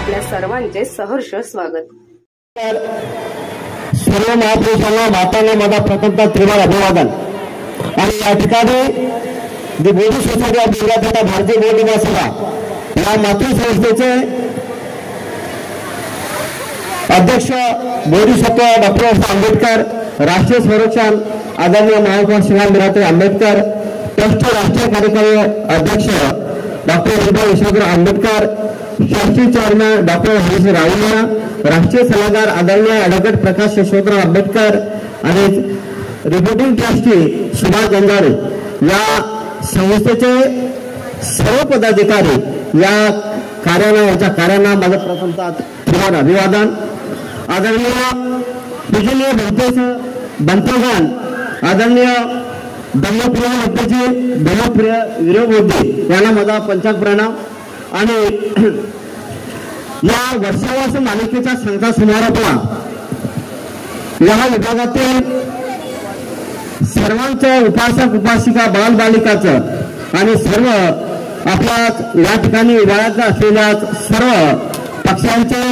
आपल्या सर्वांचे सहर्ष स्वागत। सर्व महापुरुषांना मातांना माझा प्रथमतः त्रिवार अभिवादन। आणि या ठिकाणी दी बोधी सोसायटी ऑफ इंडिया भारतीय बौद्ध महासभा या मातृसंस्थेचे अध्यक्ष बोधिसत्व डॉक्टर आंबेडकर, राष्ट्रीय संरक्षण आदरणीय महापौर श्रीमान बिराते आंबेडकर, ट्रस्ट राष्ट्रीय कार्यकारी अध्यक्ष डॉक्टर विद्या विश्वेश्वर आंबेडकर, शास्त्रीय चेअरमॅन डॉक्टर हरीश रावलिया, राष्ट्रीय सल्लागार आदरणीय ॲडव्होकेट प्रकाश यशवंतराव आंबेडकर आणि रिपोर्टिंग ट्रस्टी सुभाष गंजारे या संस्थेचे सर्व पदाधिकारी या कार्यांना माझं प्रथमतः त्रिवार अभिवादन। आदरणीय पूजनीय बंतोगण, आदरणीय धम्मप्रिय भक्तजी धम्मप्रिय वीरबोधी यांना माझा पंचांग प्रणाम। आणि या वर्षावास मालिकेच्या सांगता समारोपाला या विभागातील सर्वांचं उपासक उपासिका बालबालिकाचं आणि सर्व आपल्या या ठिकाणी विभागात असलेल्या सर्व पक्षांचे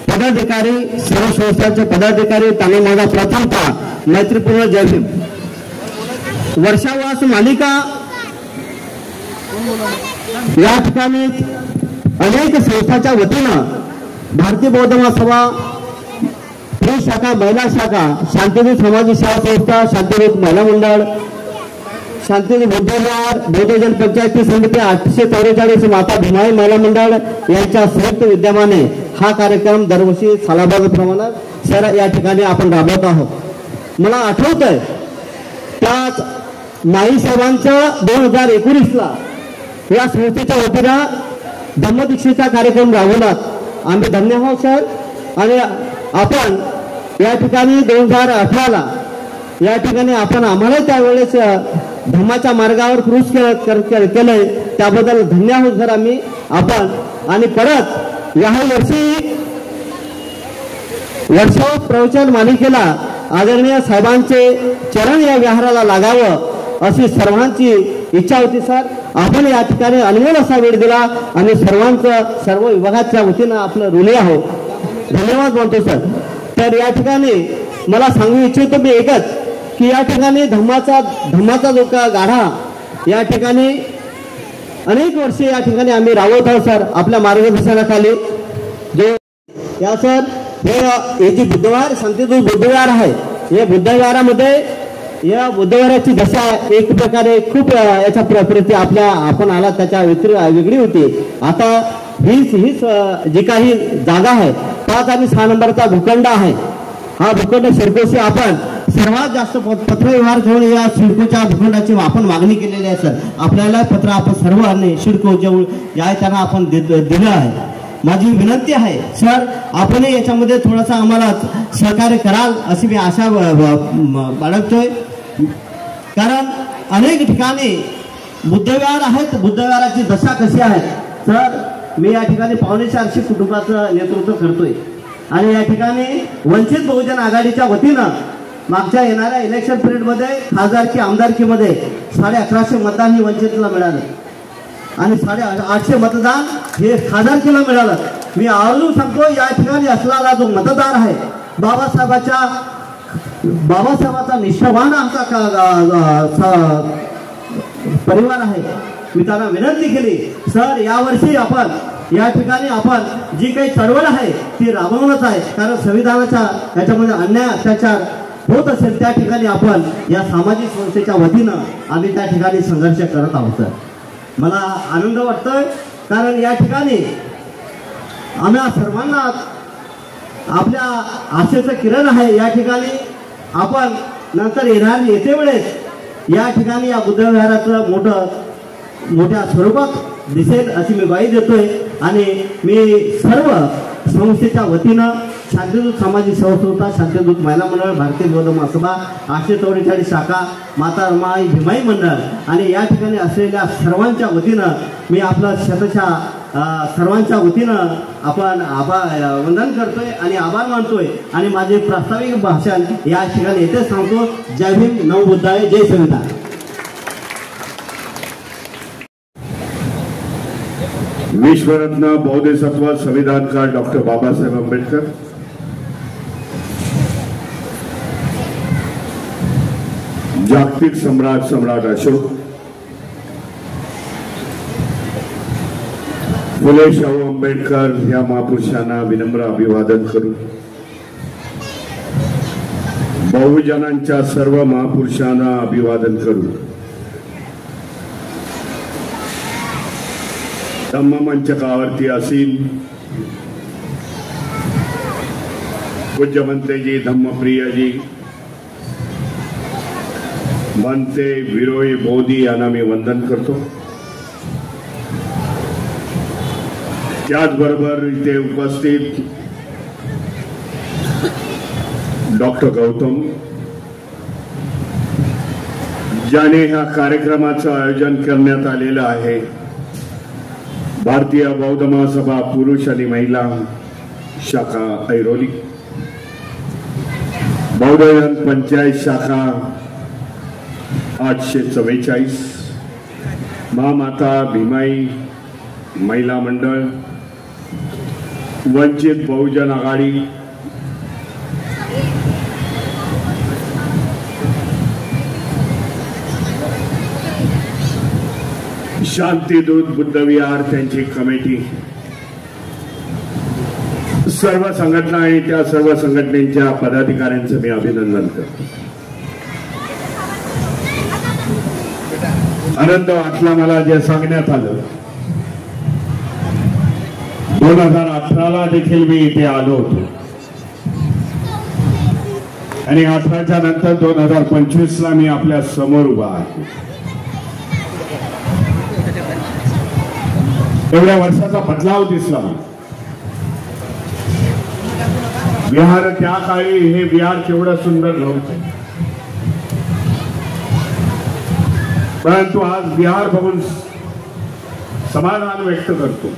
पदाधिकारी, सर्व संस्थांचे पदाधिकारी त्यांना माझा प्रथमतः मैत्रीपूर्ण जय भीम। वर्षावास मालिका या ठिकाणी अनेक संस्थांच्या वतीनं भारतीय बौद्ध महासभा, पुरुष शाखा, महिला शाखा, शांतिदूत सामाजिक सेवा संस्था, शांतिदूत महिला मंडळ, शांतिदूत बुद्धविहार, बौद्धजन पंचायती समिती, 844 माता भीमाई महिला मंडळ यांच्या संयुक्त विद्यमाने हा कार्यक्रम दरवर्षी सालाबाद सर या ठिकाणी आपण राबवत आहोत। मला आठवतंय त्याच नाई साहेबांच्या 2019ला या संस्थेच्या वतीनं धम्मदीक्षेचा कार्यक्रम राबवलात। आम्ही धन्य आहोत सर। आणि आपण या ठिकाणी 2018ला या ठिकाणी आपण आम्हाला त्यावेळेस धम्माच्या मार्गावर क्रूज केलंय, त्याबद्दल धन्य आहोत सर आम्ही आपण। आणि परत या वर्षी वर्षाव प्रवचन मालिकेला आदरणीय साहेबांचे चरण या विहाराला लागावं अशी सर्वांची इच्छा होती सर। आपण या ठिकाणी अनमोल असा वेळ दिला आणि सर्व विभागाच्या वतीनं आपलं ऋणी आहोत, धन्यवाद म्हणतो सर। तर या ठिकाणी मला सांगू इच्छितो मी एकच की या ठिकाणी धम्माचा जो का गाढा या ठिकाणी अनेक वर्षे या ठिकाणी आम्ही राबवत आहोत सर आपल्या मार्गदर्शनाखाली। जे या सर हे जी बुधवार शांतिदूत बुद्धविहार आहे, या बुद्धविहारामध्ये या बुद्धविहाराची दशा एक प्रकारे खूप याच्या प्रती आपण आला त्याच्या वेगळी होती। आता हीच जी काही जागा आहे 5 आणि 6 नंबरचा भूखंड आहे, हा भूखंड सिडकोशी आपण सर्वात जास्त पत्रव्यवहार घेऊन या सिडकोच्या भूखंडाची आपण मागणी केलेली आहे सर। आपल्याला पत्र आपण सर्वांनी सिडको जवळ या त्यांना आपण दिलं आहे। माझी विनंती आहे सर आपण याच्यामध्ये थोडासा आम्हाला सहकार्य कराल अशी मी आशा बाळगतोय। कारण अनेक ठिकाणी बुद्धविहार आहेत, बुद्धविहाराची दशा कशी आहे सर। मी या ठिकाणी 450 कुटुंबाचं नेतृत्व करतोय आणि या ठिकाणी वंचित बहुजन आघाडीच्या वतीनं मागच्या येणाऱ्या इलेक्शन पिरियडमध्ये खासदारकी आमदारकीमध्ये 1150 मतदान ही वंचितला मिळालं आणि 850 मतदान हे खासदारकीला मिळालं। मी आवर्जून सांगतो या ठिकाणी असणारा जो मतदार आहे बाबासाहेबाचा निष्ठावान आमचा परिवार आहे। मी त्यांना विनंती केली सर यावर्षी आपण या ठिकाणी आपण जी काही चळवळ आहे ती राबवणच आहे, कारण संविधानाच्या याच्यामध्ये अन्याय अत्याचार होत असेल त्या ठिकाणी आपण या सामाजिक संस्थेच्या वतीनं आम्ही त्या ठिकाणी संघर्ष करत आहोत सर। मला आनंद वाटतोय कारण या ठिकाणी आम्हा सर्वांना आपल्या आशेचं किरण आहे। या ठिकाणी आपण नंतर येते वेळेस या ठिकाणी या बुद्धविहाराचं मोठ्या स्वरूपात दिसेल अशी मी ग्वाही देतोय। आणि मी सर्व संस्थेच्या वतीनं शांतिदूत सामाजिक सेवा संस्था, शांतिदूत महिला मंडळ, भारतीय बौद्ध महासभा, 844 शाखा, माता रमाई भीमाई मंडळ आणि या ठिकाणी असलेल्या सर्वांच्या वतीनं मी आपलं सर्वांच्या वतीनं आपण वंदन करतोय आणि आभार मानतोय। आणि माझे प्रास्ताविक भाषण या ठिकाणी येथे सांगतो। जय भीम, नमो बुद्धाय, जय संविधान। विश्वरत्न बौद्धिसत्व संविधानकार डॉक्टर बाबासाहेब आंबेडकर, जागतिक सम्राट अशोक, फुले शाहू आंबेडकर या महापुरुषांना विनम्र अभिवादन करून बहुजनांच्या सर्व महापुरुषांना अभिवादन करून धम्ममंचकावरती असील पूज्य मंत्रीजी, धम्मप्रियजी, मनते विरोई मोदी यांना मी वंदन करतो। त्याचबरोबर इथे उपस्थित डॉक्टर गौतम, ज्याने ह्या कार्यक्रमाचं आयोजन करण्यात आलेलं आहे, भारतीय बौद्ध महासभा पुरुष आणि महिला शाखा ऐरोली, बौद्धजन पंचायत शाखा 844, महामाता भीमाई महिला मंडळ, वंचित बहुजन आघाडी, शांतीदूत बुद्ध विहार त्यांची कमिटी, सर्व संघटना आणि त्या सर्व संघटनेच्या पदाधिकाऱ्यांचं मी अभिनंदन करतो। आनंद वाटला मला जे सांगण्यात आलं। 2018ला देखील मी इथे आलो होतो आणि 18च्या नंतर 2025ला मी आपल्या समोर उभा आहे। एवढ्या वर्षाचा बदलाव दिसला। विहार त्या काळी हे विहार केवढं सुंदर नव्हतं, परंतु आज विहार बघून समाधान व्यक्त करतो।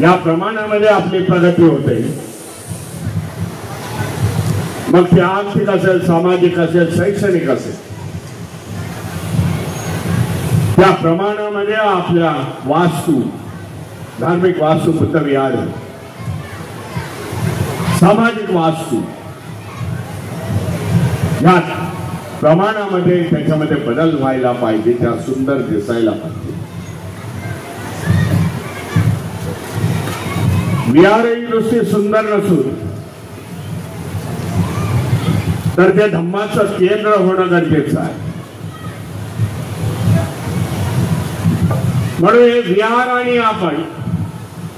या प्रमाणामध्ये आपली प्रगती होते, मग ते आर्थिक असेल, सामाजिक असेल, शैक्षणिक असेल, त्या प्रमाणामध्ये आपल्या वास्तू, धार्मिक वास्तू, बुद्ध विहार, सामाजिक वास्तू या प्रमाणामध्ये त्याच्यामध्ये बदल व्हायला पाहिजे, त्या सुंदर दिसायला पाहिजे। विहारही नुसती सुंदर नसून तर ते धम्माचं केंद्र होणं गरजेचं आहे। म्हणून हे विहार आणि आपण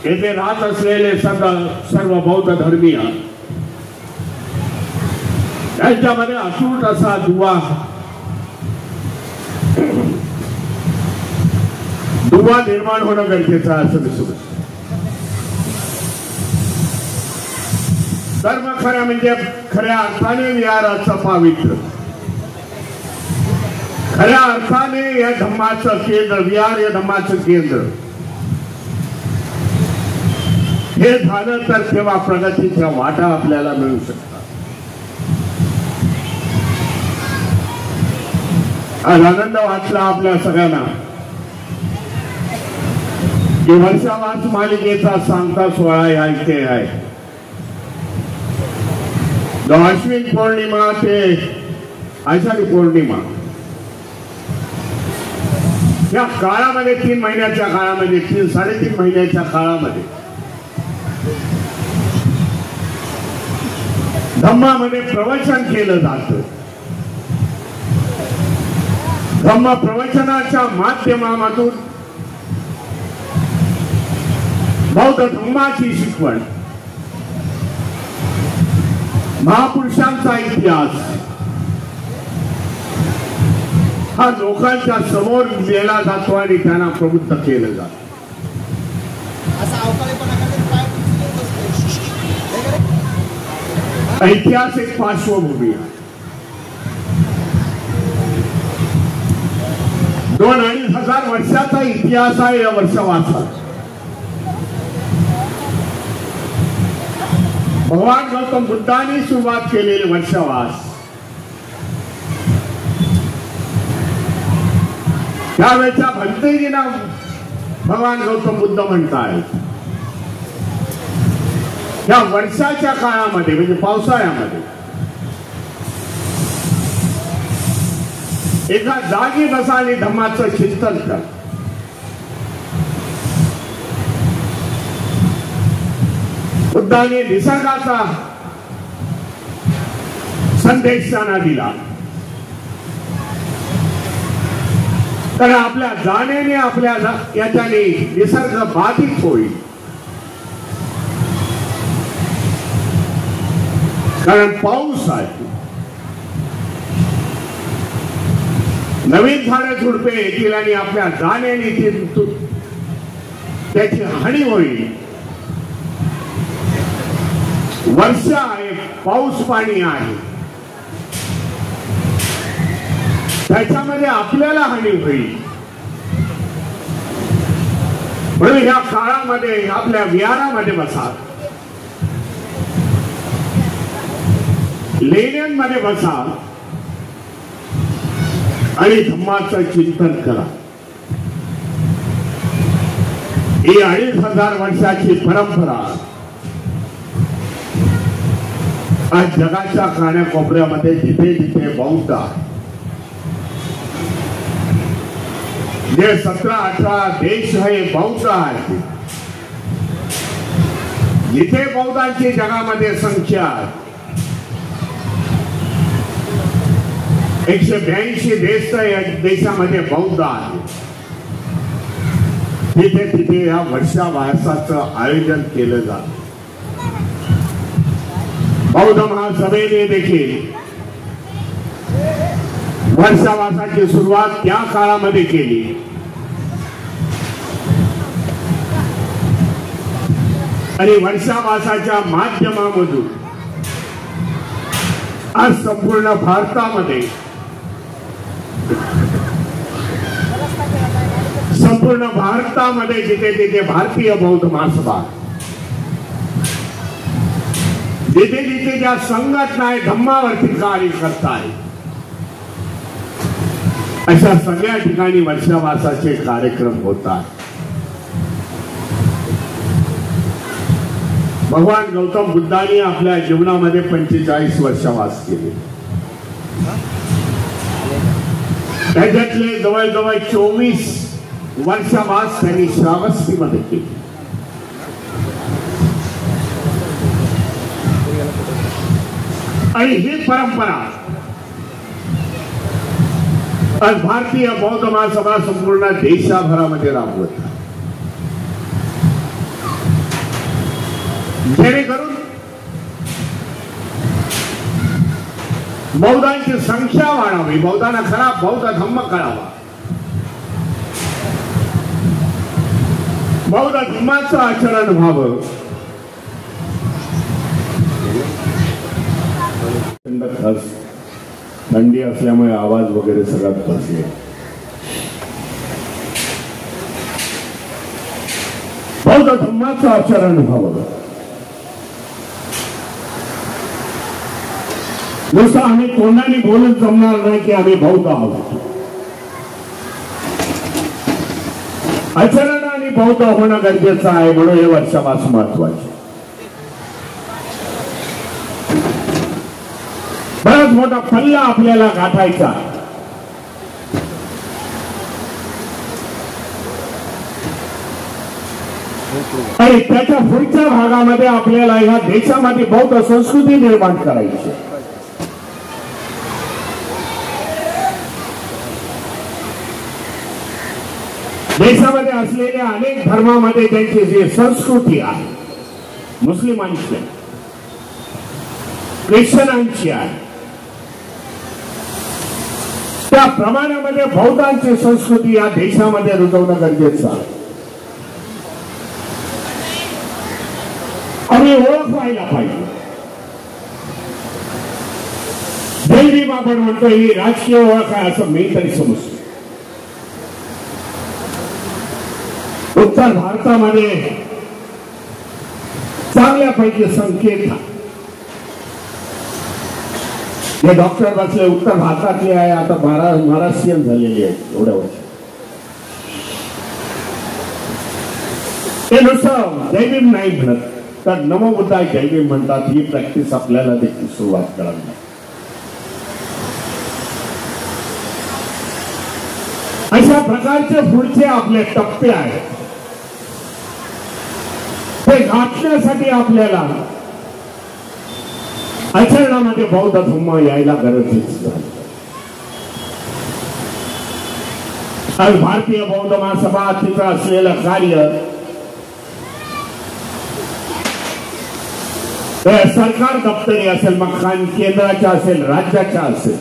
येथे राहत असलेले सर्व बौद्ध धर्मीय त्यांच्यामध्ये अतूट असा दुवा निर्माण होणं गरजेचं आहे असं दिसून येतं। धर्म खऱ्या म्हणजे खऱ्या अर्थाने विहाराचं पावित्र्य, खऱ्या अर्थाने या धम्माचं केंद्र, विहार या धम्माचं केंद्र हे झालं तर तेव्हा प्रगतीच्या वाटा आपल्याला मिळू शकतात। आज आनंद वाटला आपल्या सगळ्यांना की वर्षावास मालिकेचा सांगता सोहळा या इथे आहे। अश्विन पौर्णिमा ते आषाढी पौर्णिमा या काळामध्ये 3 महिन्याच्या काळामध्ये 3-3.5 महिन्याच्या काळामध्ये धम्मामध्ये प्रवचन केलं जातं। धम्म प्रवचनाच्या माध्यमातून बौद्ध धम्माची शिकवण, महापुरुषांचा इतिहास हा लोकांच्या समोर लिहिला जातो आणि त्यांना प्रवृत्त केलं जातं। ऐतिहासिक पार्श्वभूमी 2-2.5 हजार वर्षाचा इतिहास आहे या वर्षावासात। भगवान गौतम बुद्धांनी सुरुवात केलेले वर्षावास त्यावेळेच्या भंतेजींना भगवान गौतम बुद्ध म्हणतात या वर्षाच्या काळामध्ये म्हणजे पावसाळ्यामध्ये एका जागी बसा आणि धम्माचं चिंतन कर. बुद्धाने निसर्गाचा संदेश त्यांना दिला. कारण आपल्या जाण्याने आपल्या याच्याने निसर्ग बाधित होईल. कारण पाऊस आहे, नवीन झाडे झुडपे येतील आणि आपल्या जाण्याने त्याची हानी होईल. वर्षा आहे, पाऊस पाणी आहे, त्याच्यामध्ये आपल्याला हानी होईल. म्हणून ह्या काळामध्ये आपल्या विहारामध्ये बसा, लेण्यांमध्ये बसा आणि धम्माचं चिंतन करा. ही 2500 वर्षाची परंपरा आज जगाच्या कानाकोपऱ्यामध्ये जिथे जिथे बौद्ध आहे, जे 17-18 देश हे बौद्ध आहेत, जिथे बौद्धांची जगामध्ये संख्या आहे, 182 देश देशामध्ये बौद्ध आहे, तिथे तिथे या वर्षावासाचं आयोजन केलं जातं. बौद्ध महासभेने देखील वर्षावासाची सुरुवात त्या काळामध्ये केली. आणि वर्षावासाच्या माध्यमामधून आज संपूर्ण भारतामध्ये जिथे जिथे भारतीय बौद्ध महासभा, जिथे जिथे ज्या संघटना धम्मावरती कार्य करतायत, अशा सगळ्या ठिकाणी वर्षावासाचे कार्यक्रम होतात. भगवान गौतम बुद्धांनी आपल्या जीवनामध्ये 45 वर्षावास केले. त्याच्यातले जवळजवळ 24 वर्षावास त्यांनी श्रावस्तीमध्ये केले. आणि ही परंपरा आज भारतीय बौद्ध महासभा संपूर्ण देशभरामध्ये राबवत, जेणेकरून बौद्धांची संख्या वाढावी, बौद्धांना खरा बौद्ध धम्म कळावा, बौद्ध धम्माचं आचरण व्हावं. थंडी असल्यामुळे आवाज वगैरे सगळ्यात बसले. बौद्ध धम्माचं आचरण व्हावं. नुसतं आम्ही तोंडाने बोलून जमणार नाही की आम्ही बौद्ध आहोत. आचरणाने बौद्ध होणं गरजेचं आहे. म्हणून हे वर्षावास महत्वाचे. बराच मोठा पल्ला आपल्याला गाठायचा. आणि त्याच्या पुढच्या भागामध्ये आपल्याला या देशामध्ये बौद्ध संस्कृती निर्माण करायची. देशामध्ये असलेल्या अनेक धर्मामध्ये त्यांची जी संस्कृती आहे, मुस्लिमांची, ख्रिश्चनांची आहे, त्या प्रमाणामध्ये बौद्धांची संस्कृती या देशामध्ये रुजवणं गरजेचं आहे. आणि ओळख व्हायला पाहिजे. जैन आपण म्हणतो ही राजकीय ओळख आहे असं मी तरी समजतो. उत्तर भारतामध्ये चांगल्यापैकी संकेत हे डॉक्टर बसले उत्तर भारतातले आहे, आता महाराष्ट्रीयन झालेली आहे एवढ्या वर्ष. ते नुसतं जय भीम नाही म्हणत, तर नमो बुद्धाय जय भीम म्हणतात. ही प्रॅक्टिस आपल्याला देखील सुरुवात करावी. अशा प्रकारचे पुढचे आपले टप्पे आहेत, ते गाठण्यासाठी आपल्याला आचरणामध्ये बौद्ध धम्म यायला गरजेचं झालं. आज भारतीय बौद्ध महासभा तिचं असलेलं कार्य सरकार दप्तरी असेल, मग केंद्राच्या असेल, राज्याच्या असेल,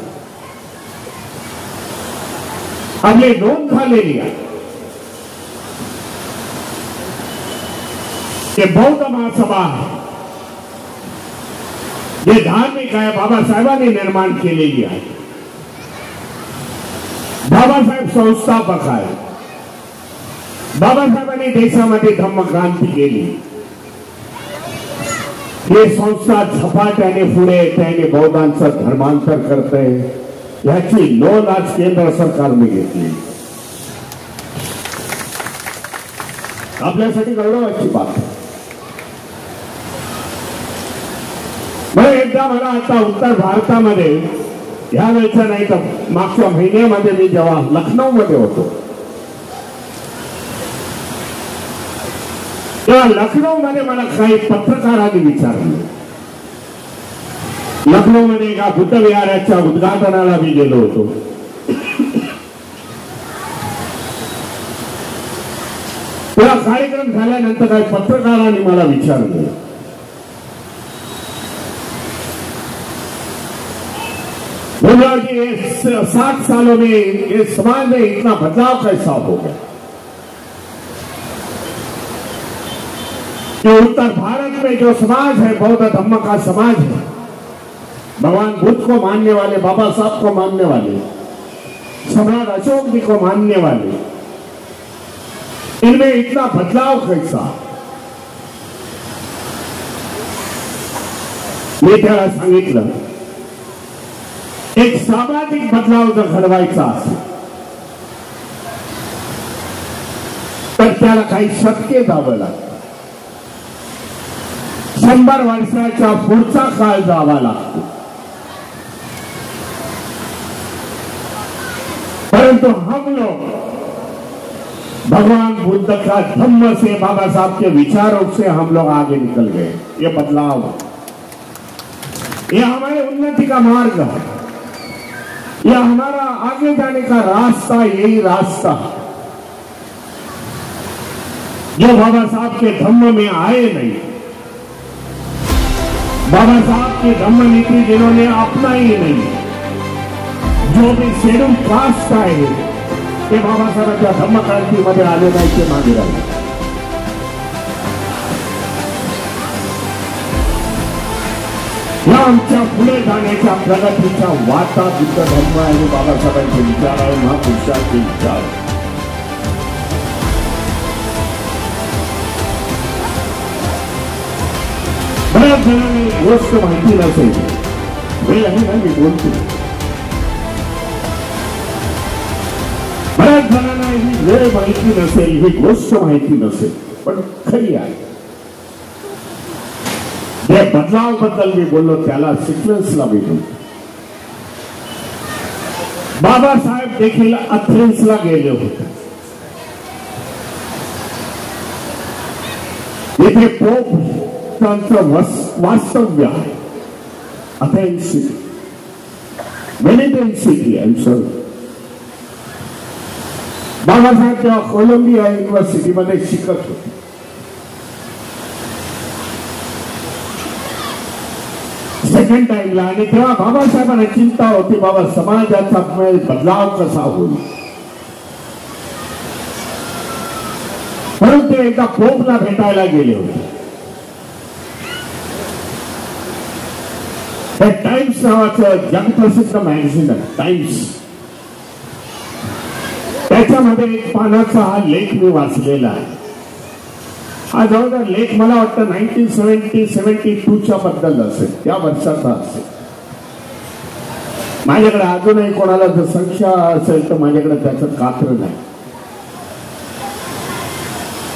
आपली नोंद झालेली आहे की बौद्ध महासभा जे धार्मिक आहे, बाबासाहेबांनी निर्माण केलेली आहे. बाबासाहेब संस्थापक आहे. बाबासाहेबांनी देशामध्ये धम्मक्रांती केली. हे संस्था झपाट्याने पुढे त्याने बौद्धांचं धर्मांतर करते, याची नोंद आज केंद्र सरकारने घेतली. आपल्यासाठी गौरवाची बात. एकदा मला आता उत्तर भारतामध्ये या वेळच्या नाही तर मागच्या महिन्यामध्ये मी जेव्हा लखनौ मध्ये होतो, तेव्हा लखनौ मध्ये मला काही पत्रकारांनी विचारलं. लखनौ मध्ये एका बुद्ध विहाराच्या उद्घाटनाला मी गेलो होतो. तेव्हा कार्यक्रम झाल्यानंतर काही पत्रकारांनी मला विचारलं, बोला कि 60 सालों में ये समाज में इतना बदलाव कैसा हो गया कि उत्तर भारत में जो समाज है बौद्ध धम्म का समाज है, भगवान बुद्ध को मानने वाले, बाबा साहब को मानने वाले, सम्राट अशोक जी को मानने वाले, इनमें इतना बदलाव कैसा. मी त्याला सांगितलं, एक सामाजिक बदलाव जर घडवायचा असेल तर त्याला काही शतके जावं लागतं. 100 वर्षाच्या पुढचा काळ जावा लागतो. परंतु हम लोग भगवान बुद्ध का धम्म से, बाबा साहब के विचारों से हम लोग आगे निकल गए. ये बदलाव, ये हमारे उन्नति का मार्ग है. यह हमारा आगे जाने का रास्ता, यही रास्ता जो बाबा साहब के धम्म में आए नहीं, बाबा साहब की धम्म नीति जिन्होंने अपनाई नहीं, जो भी शेड्यूल कास्ट आहे ते बाबासाहेबांच्या धम्मक्रांतीमध्ये आले नाही, ते मागे राहिले. या आमच्या पुढे जाण्याच्या प्रगतीच्या वाटा बुद्ध धर्म आणि बाबासाहेबांचे विचार आहे, महापुरुषांचे विचार. बऱ्याच जणांना एक गोष्ट माहिती नसेल, वेळ आहे ना मी बोलतो, बऱ्याच जणांना ही वेळ माहिती नसेल, ही गोष्ट माहिती नसेल, पण खरी आहे. जे बदलाव बद्दल मी बोललो त्याला सिक्वेन्सला मी बोलतो. बाबासाहेब देखील अथेन्सला गेले होते. येथे पोप त्यांचं वास्तव्य आहे. Athens city, Venetian city. Babasaheb तेव्हा कोलंबिया युनिव्हर्सिटीमध्ये शिकत होते. सेकंड टाइमला, आणि तेव्हा बाबासाहेबांना चिंता होती, बाबा समाजाचा बदलाव कसा होईल. परंतु एकदा पोपला भेटायला गेले होते. टाइम्स नावाचं जगप्रसिद्ध मॅगझिन आहे, टाइम्स. त्याच्यामध्ये एक पानाचा हा लेख मी वाचलेला आहे. हा जवळजवळ लेख मला वाटतं 1972च्या बद्दल असेल, त्या वर्षाचा असेल. माझ्याकडे अजूनही कोणाला जर संशय असेल तर माझ्याकडे त्याचं कात्र नाही.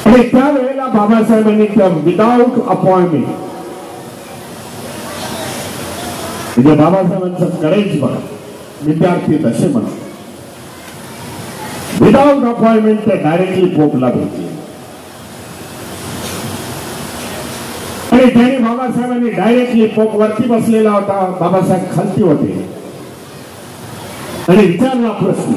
आणि त्यावेळेला बाबासाहेबांनी विदाऊट अपॉइंटमेंट, म्हणजे बाबासाहेबांचं करेज बघा, विद्यार्थी तसे म्हणतात, विदाऊट अपॉइंटमेंट ते डायरेक्टली पोपला भेटले. आणि त्यांनी बाबासाहेबांनी डायरेक्टली पोप वरती बसलेला होता, बाबासाहेब खालती होते आणि विचारला प्रश्न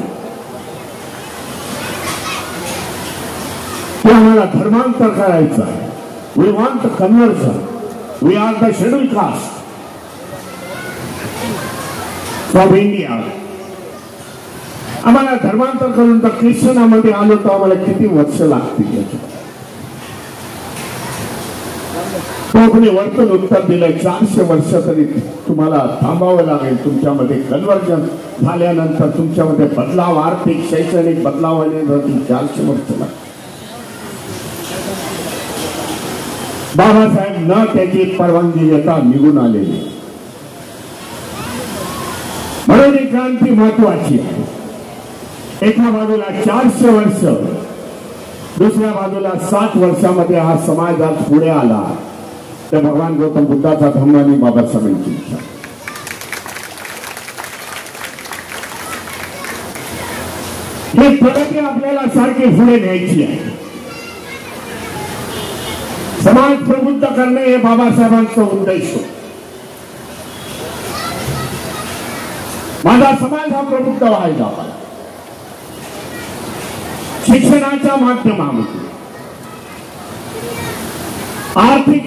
की आम्हाला धर्मांतर करायचं आहे, we want conversion, we are the schedule caste from India. आम्हाला धर्मांतर करून तर ख्रिश्चनामध्ये आलो तर आम्हाला किती वर्ष लागतील याच्या. कोकणी वर्तन उत्तर दिलंय 400 वर्ष तरी तुम्हाला थांबावं लागेल. तुमच्यामध्ये कन्व्हर्जन झाल्यानंतर तुमच्यामध्ये बदलाव, आर्थिक शैक्षणिक बदलाव 400 वर्ष लागतील. बाबासाहेब न त्याची परवानगी देता निघून आलेली. म्हणून ही क्रांती महत्वाची आहे. एका बाजूला 400 वर्ष, दुसऱ्या बाजूला 60 वर्षामध्ये हा समाज आज पुढे आला. तर भगवान गौतम बुद्धाचा धम्म आणि बाबासाहेबांची इच्छा. ही प्रगती आपल्याला सारखी पुढे न्यायची आहे. समाज प्रबुद्ध करणे हे बाबासाहेबांचा उद्देश होता. माझा समाज हा प्रबुद्ध व्हायला पाहिजे. शिक्षणाच्या माध्यमातून, आर्थिक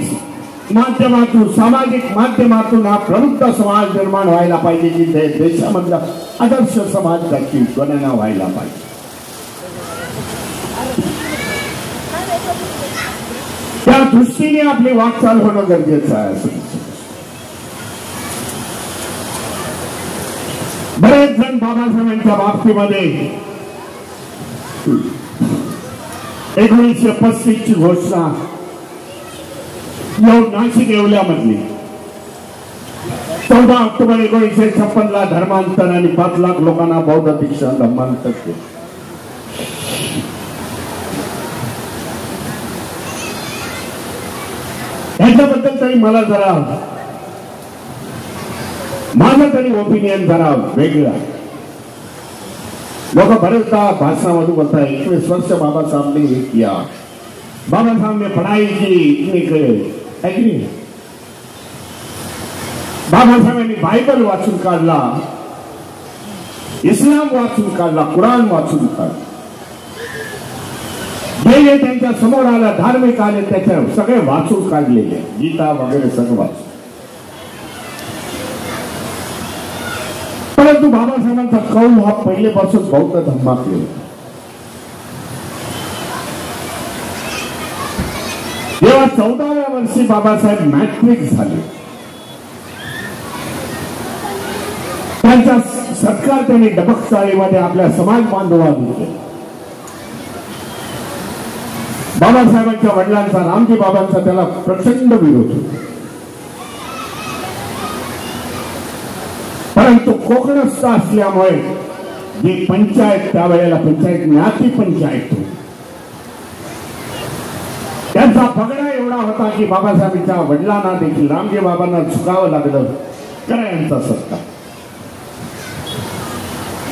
माध्यमातून, सामाजिक माध्यमातून हा प्रबुद्ध समाज निर्माण व्हायला पाहिजे, की देशामधला आदर्श समाजाची गणना व्हायला पाहिजे. त्या दृष्टीने आपली वाटचाल होणं गरजेचं आहे. बरेच जण बाबासाहेबांच्या बाबतीमध्ये 1935 ची घोषणा नाशिक येवल्यामधली 14 ऑक्टोबर 1956 ला धर्मांतर आणि 5 लाख लोकांना बौद्ध दीक्षा धर्मांतर केलं. ह्याच्याबद्दल तरी मला जरा, माझं तरी ओपिनियन जरा वेगळं आहे. लोक बरेचदा भाषणामधून बोलता 21 वर्ष बाबा साहब ने किया, बाबा साहब ने पढ़ाई की, इतनी बाबा साहेबांनी बायबल वाचून काढला, इस्लाम वाचून काढला, कुराण वाचून काढला. जे त्यांच्या समोर आलं धार्मिक आले त्याच्या सगळे वाचून काढलेले, गीता वगैरे सगळं वाचून. परंतु बाबासाहेबांचा कौल हा पहिलेपासून बौद्ध धर्मात होता. जेव्हा 14व्या वर्षी बाबासाहेब मॅट्रिक झाले, त्यांचा सत्कार त्यांनी डबक चाळीमध्ये आपल्या समाज बांधवांनी केला. बाबासाहेबांच्या वडिलांचा, रामजी बाबांचा त्याला प्रचंड विरोध होता. परंतु कोकणस्थ असल्यामुळे जी पंचायत, त्यावेळेला पंचायत ज्ञाती पंचायत होती, त्यांचा पगडा एवढा होता की बाबासाहेबांच्या वडिलांना देखील, रामजी बाबांना झुकावं लागलं करा यांचा सत्कार.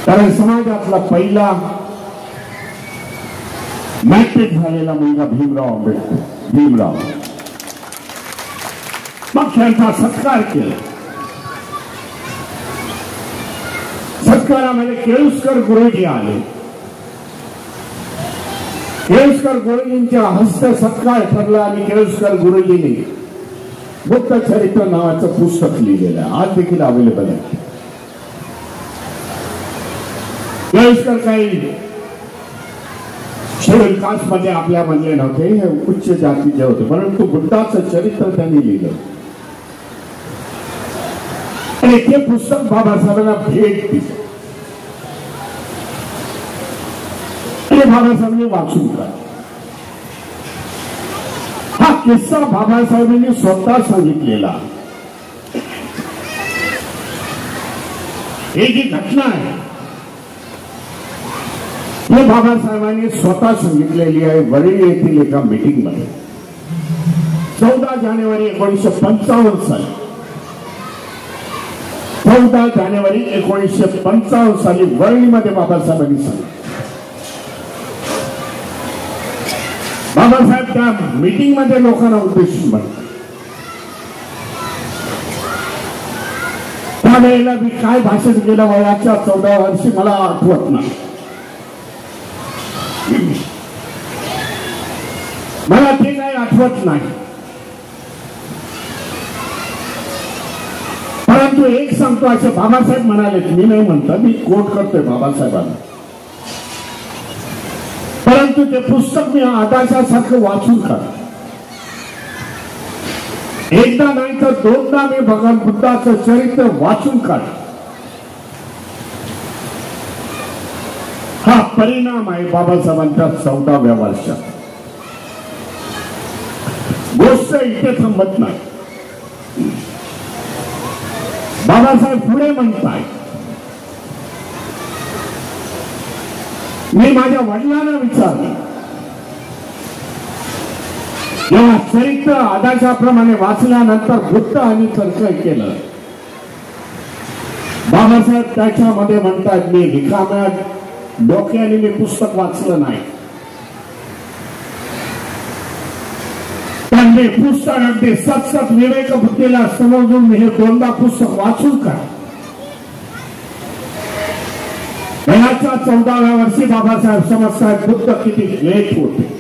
कारण समाजातला पहिला मॅट्रिक झालेला मुलगा भीमराव आंबेडकर, भीमराव, मग त्यांचा सत्कार केला. सत्कारामध्ये केळुसकर गुरुजी आले. केळुसकर गुरुजींच्या हस्त सत्कार ठरला आणि केळुसकर गुरुजींनी बुद्ध चरित्र नावाचं पुस्तक लिहिलेलं आहे, आज देखील अवेलेबल आहे. केळुसकर काही शेड्यूल कास्ट मध्ये आपल्या म्हणले नव्हते, हे उच्च जातीचे होते, परंतु बुद्धाचं चरित्र त्यांनी लिहिलं आणि ते पुस्तक बाबासाहेबांना भेट दिली. बाबासाहेबांनी वाचून काढला. हा किस्सा बाबासाहेबांनी स्वतः सांगितलेला. ही जी घटना आहे हे बाबासाहेबांनी स्वतः सांगितलेली आहे वरळी येथील एका मीटिंग मध्ये 14 जानेवारी 1955 साली 14 जानेवारी 1955 साली वरळीमध्ये बाबासाहेबांनी सांगितलं. बाबासाहेब त्या मीटिंग मध्ये लोकांना उद्देशून म्हणतात. त्यावेळेला मी काय भाषण केलं वयाच्या 14 वर्षी मला आठवत नाही. मला ते काही आठवत नाही. परंतु एक सांगतो, असे बाबासाहेब म्हणाले, मी नाही म्हणतो, मी कोट करतोय बाबासाहेबांना. परंतु ते पुस्तक मी आदाशासारखं वाचून काढ. एकदा नाही तर दोनदा मी भगवान बुद्धाचं चरित्र वाचून काढ. हा परिणाम आहे बाबासाहेबांच्या 14व्या वर्षात. गोष्ट इथे थांबत नाही. बाबासाहेब पुढे म्हणताय, मी माझ्या वडिलांना विचारलं. जेव्हा चरित्र आदर्शाप्रमाणे वाचल्यानंतर बुद्ध आणि तर्क केलं, बाबासाहेब त्याच्यामध्ये म्हणतात, मी रिकाम्या डोक्याने मी पुस्तक वाचलं नाही. पण मी पुस्तक अगदी सतत विवेक बुद्धीला समजून मी हे दोनदा पुस्तक वाचून का. वयाच्या 14व्या वर्षी बाबासाहेब समजतात बुद्ध किती ग्रेट होते.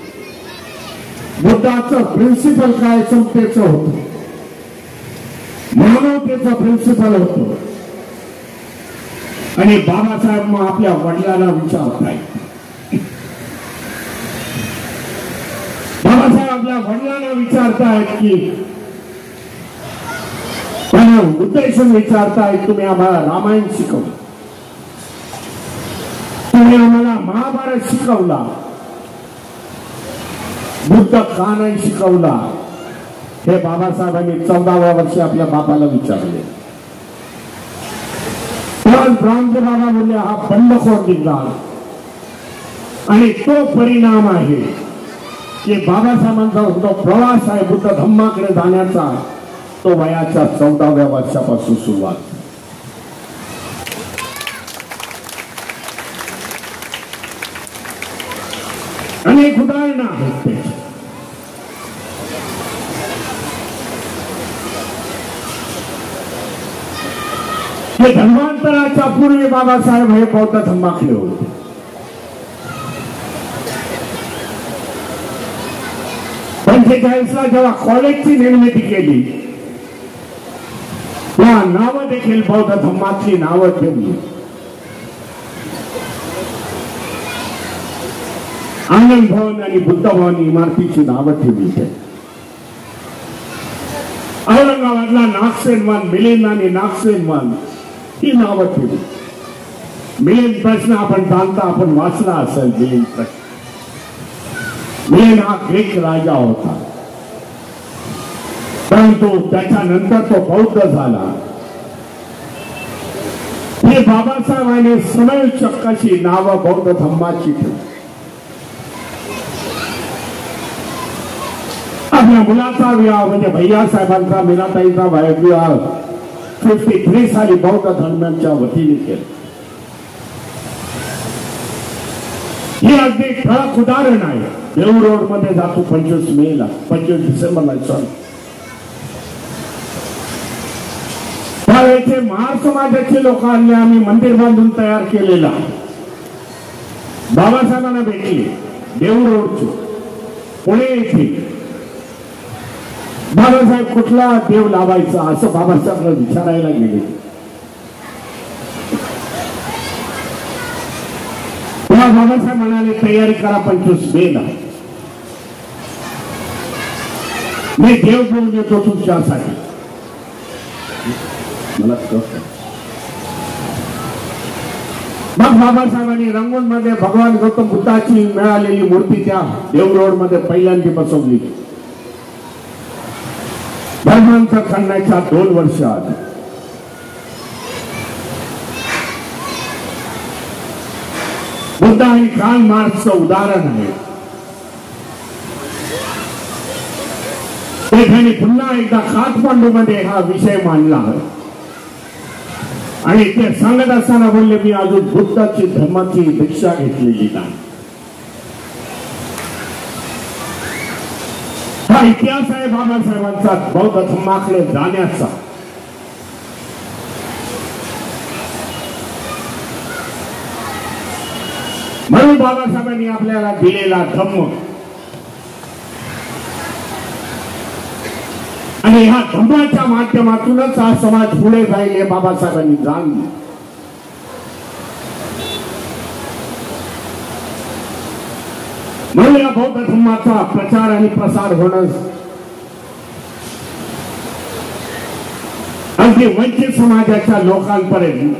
बुद्धाचं प्रिन्सिपल काय, समतेचं होतं, मानवतेचं प्रिन्सिपल होतं. आणि बाबासाहेब मग आपल्या वडिलांना विचारताय. बाबासाहेब आपल्या वडिलांना विचारतायत की, त्यांना उद्देशून विचारतायत, तुम्ही आम्हाला रामायण शिकवलं, तुम्ही आम्हाला महाभारत शिकवला, बुद्ध का नाही शिकवला. हे बाबासाहेबांनी 14व्या वर्षी आपल्या बापाला विचारले. ब्राह्मण बाबा बोलले, हा बंडखोर निघाला. आणि तो परिणाम आहे की बाबासाहेबांचा जो प्रवास आहे बुद्ध धम्माकडे जाण्याचा, तो वयाच्या 14व्या वर्षापासून सुरुवात. अनेक उदाहरणं आहेत त्याची. हे धर्मांतराच्या पूर्वी बाबासाहेब हे बौद्ध धम्माकडे होते. ला जेव्हा कॉलेजची निर्मिती केली, तेव्हा नावं देखील बौद्ध धम्मातली नावं ठेवली. आनंद भवन आणि बुद्ध भवन इमारतीची नावं ठेवली. औरंगाबादला नागसेन वन, मिलिंद आणि नागसेन वन ही नावं ठेवली. मिलिंद प्रश्न आपण जाणता, आपण वाचला असेल. मिलिंद प्रश्न, मिलिंद हा ग्रीक राजा होता, परंतु त्याच्यानंतर तो बौद्ध झाला. हे बाबासाहेबांनी समयचक्क अशी नावं बौद्ध धम्माची ठेवली. आपल्या मुलाचा विवाह म्हणजे भैयासाहेबांचा मीनाताईचा विवाह 53 साली बौद्ध धर्मांच्या वतीने केला. हे अगदी ठळक उदाहरण आहे. देऊळ रोड मध्ये जातो 25 मेला, 25 डिसेंबरला. त्यावेळेचे महार समाजाचे लोक आणले, आम्ही मंदिर बांधून तयार केलेला. बाबासाहेबांना भेटले देऊळ रोडचे, पुणे येथे. बाबासाहेब कुठला देव लावायचा असं बाबासाहेबांना विचारायला गेले. तेव्हा बाबासाहेब म्हणाले, तयारी करा 25 मेला, मी देव घेऊन येतो तुमच्यासाठी. मला मग बाबासाहेबांनी रंगून मध्ये भगवान गौतम बुद्धाची मिळालेली मूर्ती त्या देव रोड मध्ये पहिल्यांदा बसवली. धर्मांतर करण्याच्या 2 वर्ष आधी बुद्ध आणि कार्ल मार्क्सचं उदाहरण आहे. त्यांनी पुन्हा एकदा काठमांडूमध्ये हा विषय मांडला आणि ते सांगत असताना बोलले, मी अजून बुद्धाची धर्माची दीक्षा घेतलेली नाही. हा इतिहास आहे बाबासाहेबांचा बौद्ध धर्माकडे जाण्याचा. म्हणून बाबासाहेबांनी आपल्याला दिलेला धम्म आणि ह्या धम्माच्या माध्यमातूनच हा समाज पुढे जाईल हे बाबासाहेबांनी जाणलं. म्हणून या बौद्ध धम्माचा प्रचार आणि प्रसार होणं अगदी वंचित समाजाच्या लोकांपर्यंत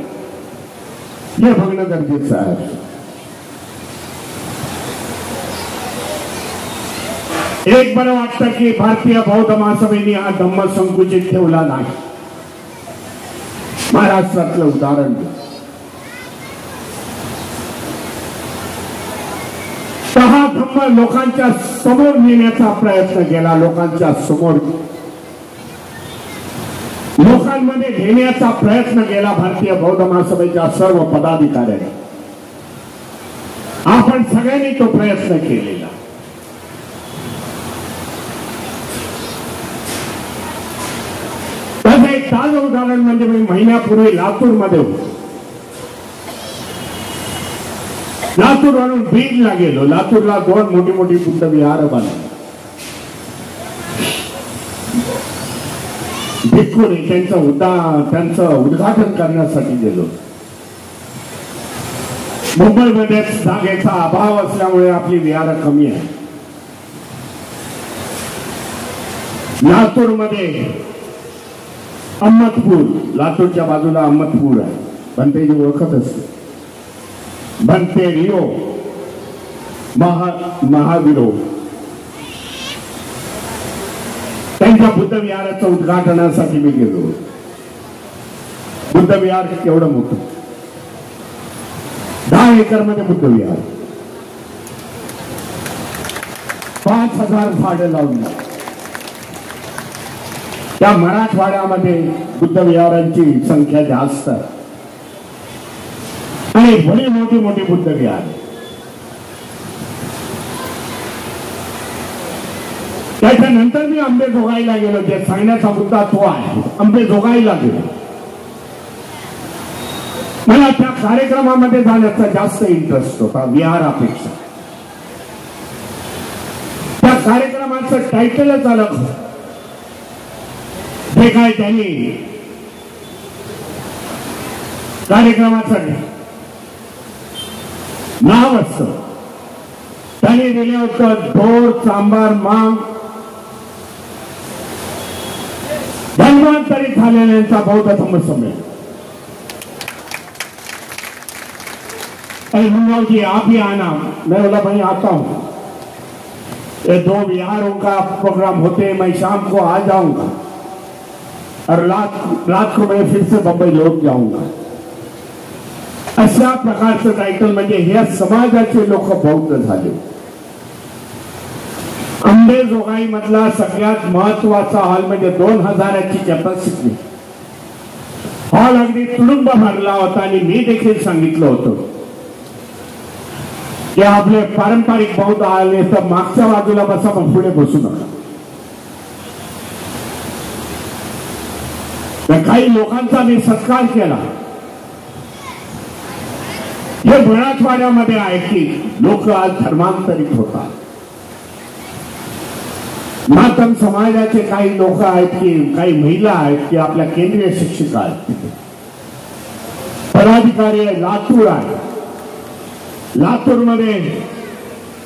हे बघणं गरजेचं आहे. एक बरं वाटतं की भारतीय बौद्ध महासभेने हा धम्म संकुचित ठेवला नाही. महाराष्ट्रातलं उदाहरण हा धम्म लोकांच्या समोर नेण्याचा प्रयत्न केला. लोकांमध्ये घेण्याचा प्रयत्न केला भारतीय बौद्ध महासभेच्या सर्व पदाधिकाऱ्यांनी. आपण सगळ्यांनी तो प्रयत्न केलेला. त्याचं एक ताजं उदाहरण म्हणजे मी महिन्यापूर्वी लातूरमध्ये होतो. लातूरवरून बीडला गेलो. लातूरला 2 मोठी मोठी बुद्ध विहार बांधली. भिक्खूंनी त्यांचं उद्घाटन करण्यासाठी गेलो. मुंबईमध्ये जागेचा अभाव असल्यामुळे आपली विहार कमी आहे. लातूरमध्ये अहमदपूर, लातूरच्या बाजूला अहमदपूर आहे. बनतेजी ओळखत असते. बनते रिओ महावीरो त्यांच्या बुद्ध विहाराच्या उद्घाटनासाठी मी गेलो. बुद्ध विहार केवढं मोठं, 10 एकर मध्ये बुद्ध विहार, 5000 झाडं लावली. त्या मराठवाड्यामध्ये बुद्ध विहारांची संख्या जास्त आहे आणि बड़ी मोठी मोठी बुद्ध विहार. त्याच्यानंतर मी अंबेजोगाईला गेलो. जे सांगण्याचा मुद्दा तो आहे. अंबेजोगाईला गेलो. मला त्या कार्यक्रमामध्ये जाण्याचा जास्त इंटरेस्ट होता विहारापेक्षा. त्या कार्यक्रमाचं टायटलच अलग होतं. जे काय त्यांनी कार्यक्रमाचं नाव असतं त्यांनी दिले होतं, ढोर चांबार मांग धन्वंतरी झालेल्यांचा बौद्ध धम्म सम्मेलन. जी आप ही आना. मैं बोला भाई आता हूं. ये 2 विहारों का प्रोग्राम होते, मैं शाम को आ जाऊंगा और रात को मैं फिर से बंबई लौट जाऊंगा. अशा प्रकारचं टायटल. म्हणजे ह्या समाजाचे लोक बौद्ध झाले. अंबेजोगाई मधला सगळ्यात महत्वाचा हॉल म्हणजे 2000ची कॅपॅसिटी. हॉल अगदी तुडुंब भरला होता आणि मी देखील सांगितलं होतं की आपले पारंपरिक बौद्ध आले तर मागच्या बाजूला बसा, पण पुढे बसू नका. काही लोकांचा मी सत्कार केला. हे मराठवाड्यामध्ये आहे की लोक आज धर्मांतरित होतात. मातम समाजाचे काही लोक आहेत की काही महिला आहेत की आपल्या केंद्रीय शिक्षिका आहेत, पदाधिकारी आहे. लातूर आहे. लातूरमध्ये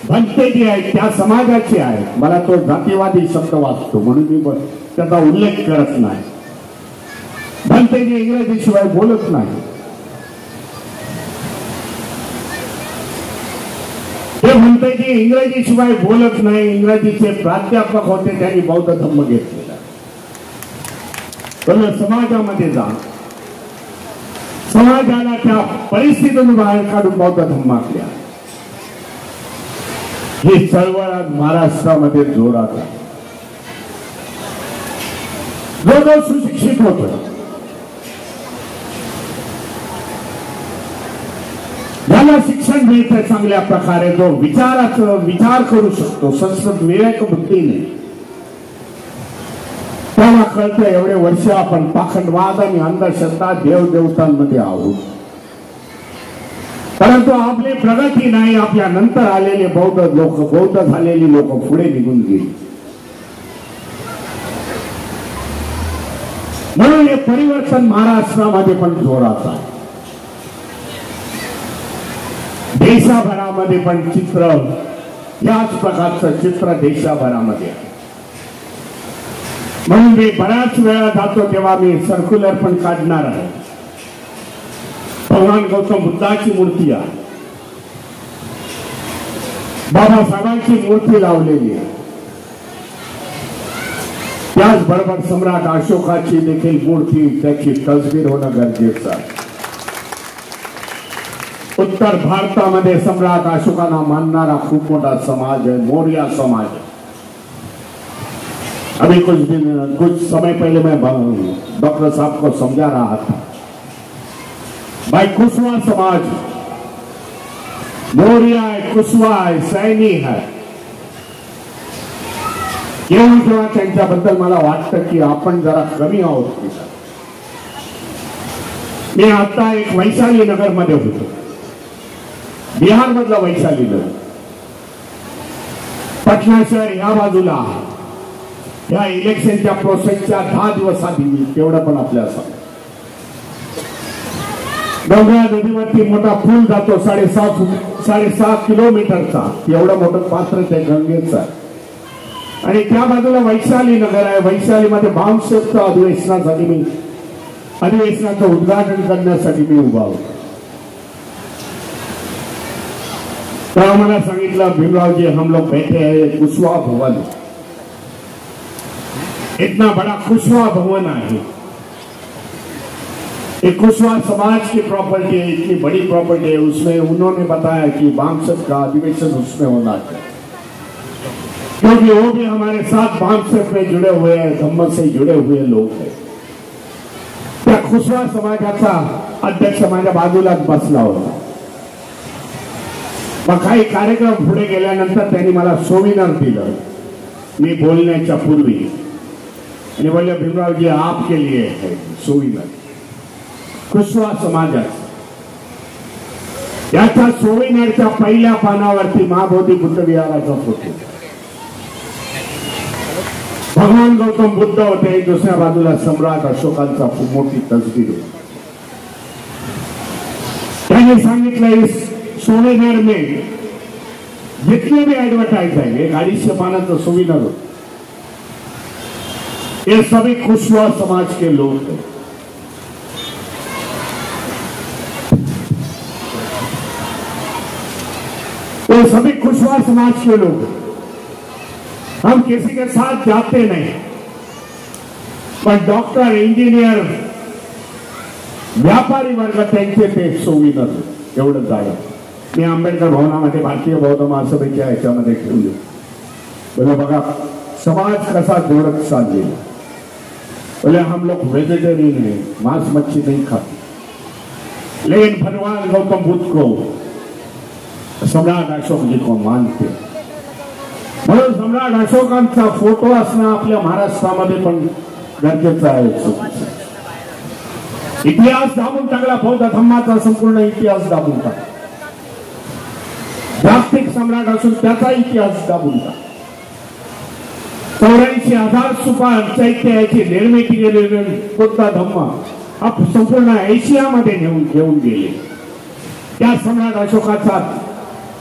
भंतेजी आहेत, त्या समाजाचे आहेत. मला तो जातीवादी शब्द वाचतो म्हणून मी त्याचा उल्लेख करत नाही. भंतेजी इंग्रजी शिवाय बोलत नाही. ते म्हणते की इंग्रजी शिवाय बोलत नाही. इंग्रजीचे प्राध्यापक होते, त्यांनी बौद्ध धम्म घेतलेला. पण समाजामध्ये जा, समाजाला त्या परिस्थितीतून बाहेर काढून बौद्ध धम्म आपल्या ही चळवळ आज महाराष्ट्रामध्ये जोरात आहे. जो जो सुशिक्षित होतो, ज्याला शिक्षण मिळतं चांगल्या प्रकारे, जो विचार करू शकतो संस्कृत विवेक बुद्धीने, त्याला कळतं एवढे वर्ष आपण पाखंडवाद आणि अंधश्रद्धा देवदेवतांमध्ये आहोत. परंतु आपली प्रगती नाही, आपल्या नंतर आलेले बौद्ध झालेली लोक पुढे निघून गेली. म्हणून हे परिवर्तन महाराष्ट्रामध्ये पण जोरात आहे. देशाभरामध्ये पण चित्र, याच प्रकारचं चित्र देशाभरामध्ये आहे. म्हणून मी बऱ्याच वेळा जातो तेव्हा मी सर्क्युलर पण काढणार आहे. भगवान गौतम बुद्धाची मूर्ती आहे, बाबासाहेबांची मूर्ती लावलेली आहे, त्याचबरोबर सम्राट अशोकाची देखील मूर्ती, त्याची तस्वीर होणं गरजेचं आहे. उत्तर भारतामध्ये सम्राट अशोकांना मानणारा खूप मोठा समाज है, मौर्य समाज है. अभी कुछ समय पहले मैं डॉक्टर साहब को समझा रहा था, भाई कुशवा समाज मौर्य है, कुशवा है, सैनी है. तेव्हा त्यांच्याबद्दल मला वाटतं की आपण जरा कमी आहोत. मी आता एक वैशाली नगर मध्ये होतो, बिहार मधला वैशाली नगर, पटना शहर ह्या बाजूला. या इलेक्शनच्या प्रोसेसच्या 10 दिवस आधी तेवढं पण आपल्याला सांग, गंगा नदीवरती मोठा पूल जातो 7.5 किलोमीटरचा, एवढं मोठं पात्र त्या गंगेचं. आणि त्या बाजूला वैशाली नगर आहे. वैशालीमध्ये बामसेफचं अधिवेशनाचं उद्घाटन करण्यासाठी मी उभा होतो. तेव्हा मला सांगितलं, भीमराव जी हम लोग बैठे हैं कुशवा भवन, इतना बड़ा कुशवा भवन है, एक कुशवा समाज की प्रॉपर्टी है, इतनी बड़ी प्रॉपर्टी है. उसमें उन्होंने बताया कि बामसेफ का अधिवेशन उसमें होना चाहिए, क्योंकि वो भी हमारे साथ बामसेफ में जुड़े हुए हैं, धम्म से जुड़े हुए लोग हैं. त्या कुशवा समाजाचा अध्यक्ष माझ्या बाजूलाच बसला होता. मग काही कार्यक्रम पुढे गेल्यानंतर त्यांनी मला सोविनर दिलं मी बोलण्याच्या पूर्वी, आणि बोलले, भीमराव जी आपके लिए है सोविनर, कुशवा समाजाचा. याच्या सोविनरच्या पहिल्या पानावरती महाबोधी बुद्ध विहाराचा फोटो, भगवान गौतम बुद्ध होते, दुसऱ्या बाजूला सम्राट अशोकांचा खूप मोठी तस्वीर होती. त्यांनी सांगितलं, इस सोविनर में जितने भी एडवर्टाइज है, 250 पानाचं सोविनर होतं, ये सभी कुशवा समाज के लोग हैं. ये सभी कुशवा समाज के लोग, हम किसी के साथ जाते नहीं, पण डॉक्टर, इंजिनियर, व्यापारी वर्ग त्यांचे ते सोविनर एवढं झालं. मी आंबेडकर भवनामध्ये भारतीय बौद्ध महासभेच्या ह्याच्यामध्ये ठेवले. बोले बघा समाज कसा जोडत चाललेला. बोले हम लोग वेजिटेरियन है, मांस मच्छी नहीं खाते, लेकिन भगवान गौतम बुद्ध को, सम्राट अशोक जी को मानते. म्हणून सम्राट अशोकांचा फोटो असणं आपल्या महाराष्ट्रामध्ये पण गरजेचं आहे. इतिहास दाबून टाकला, बौद्ध धर्माचा संपूर्ण इतिहास दाबून टाकला. जागतिक सम्राट असून त्याचा इतिहास दाबून टाकला. 84,000 सुपार चैत्य याची निर्मिती केलेली बौद्ध धम्म आप संपूर्ण एशियामध्ये घेऊन गेले. त्या सम्राट अशोकाचा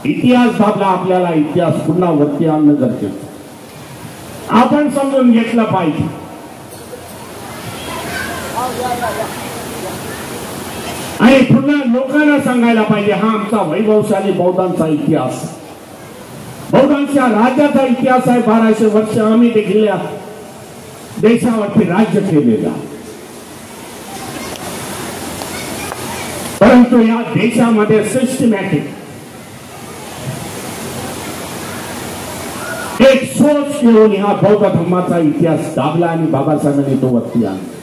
इतिहास दाबला. आपल्याला इतिहास पुन्हा वरती आणणं गरजेचं, आपण समजून घेतलं पाहिजे. आणि पुन्हा लोकांना सांगायला पाहिजे, हा आमचा वैभवशाली बौद्धांचा इतिहास, बौद्धांच्या राज्याचा इतिहास आहे. 1200 वर्ष आम्ही देखील या देशावरती राज्य केलेलं. परंतु या देशामध्ये सिस्टमॅटिक एक सोच घेऊन ह्या बौद्ध धर्माचा इतिहास दाबला आणि बाबासाहेबांनी तो वरती आणला.